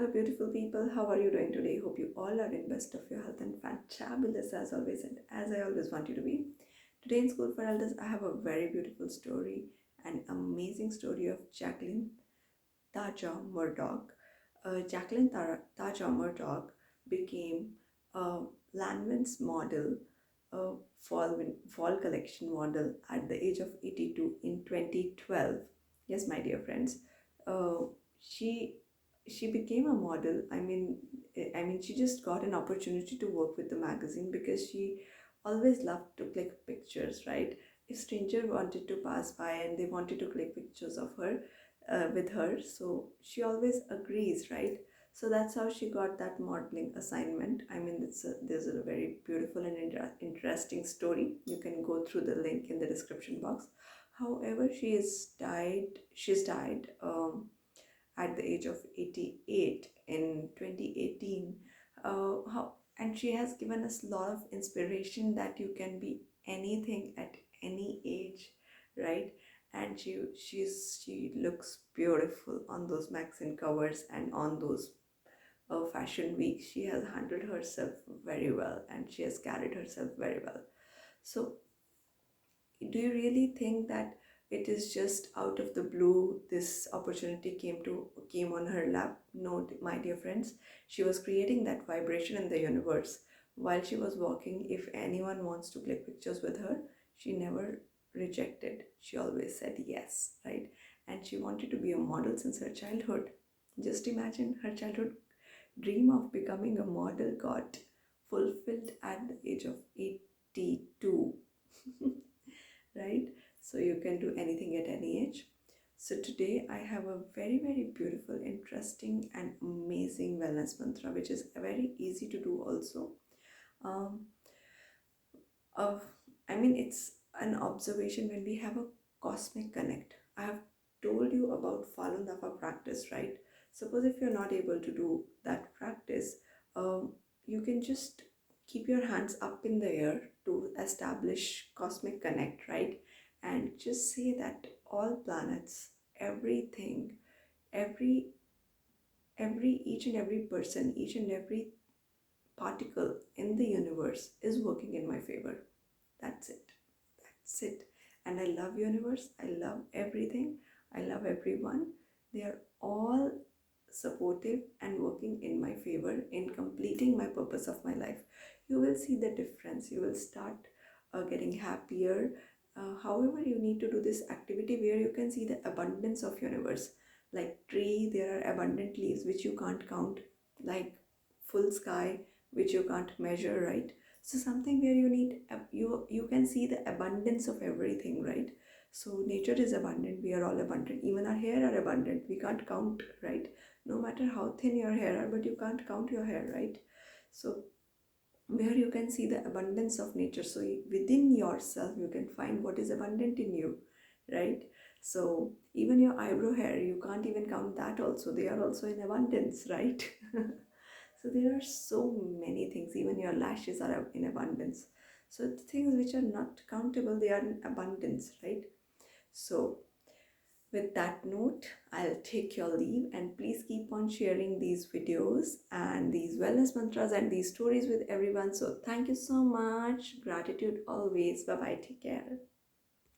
Hello, beautiful people. How are you doing today? Hope you all are in best of your health and fantabulous as always, and as I always want you to be. Today in School for Elders, I have a very beautiful story, an amazing story of Jacqueline Tajah Murdock. Tajah Murdock became Lanvin's model, a fall collection model at the age of 82 in 2012. Yes, my dear friends, uh, she she became a model. I mean, she just got an opportunity to work with the magazine because she always loved to click pictures, right? If stranger wanted to pass by and they wanted to click pictures of her, with her, so she always agrees, right? So that's how she got that modeling assignment. I mean, there's a very beautiful and interesting story. You can go through the link in the description box. However, she's died at the age of 88 in 2018. And she has given us a lot of inspiration that you can be anything at any age, right? And she looks beautiful on those magazine covers and on those fashion weeks. She has handled herself very well and she has carried herself very well. So do you really think that it is just out of the blue this opportunity came on her lap? No, my dear friends. She was creating that vibration in the universe while she was walking. If anyone wants to click pictures with her, she never rejected. She always said yes, right? And she wanted to be a model since her childhood. Just imagine, her childhood dream of becoming a model got fulfilled at the age of 82. Right? So you can do anything at any age. So today I have a very, very beautiful, interesting and amazing wellness mantra, which is very easy to do also. um uh, it's an observation when we have a cosmic connect. I have told you about Falun Dafa practice, right? Suppose if you're not able to do that practice, you can just keep your hands up in the air to establish cosmic connect, right? And just say that all planets, everything, every each and every person, each and every particle in the universe is working in my favor. That's it. That's it. And I love universe. I love everything. I love everyone. They are all supportive and working in my favor in completing my purpose of my life. You will see the difference. You will start getting happier. However, you need to do this activity where you can see the abundance of universe. Like tree, there are abundant leaves which you can't count. Like full sky, which you can't measure, right? So something where you need you can see the abundance of everything, right? So nature is abundant, we are all abundant, even our hair are abundant, we can't count, right? No matter how thin your hair are, but you can't count your hair, right? So where you can see the abundance of nature, so within yourself you can find what is abundant in you, right? So even your eyebrow hair, you can't even count that also, they are also in abundance, right? So there are so many things, even your lashes are in abundance. So the things which are not countable, they are in abundance, right? So with that note, I'll take your leave, and please keep on sharing these videos and these wellness mantras and these stories with everyone. So thank you so much. Gratitude always. Bye bye. Take care.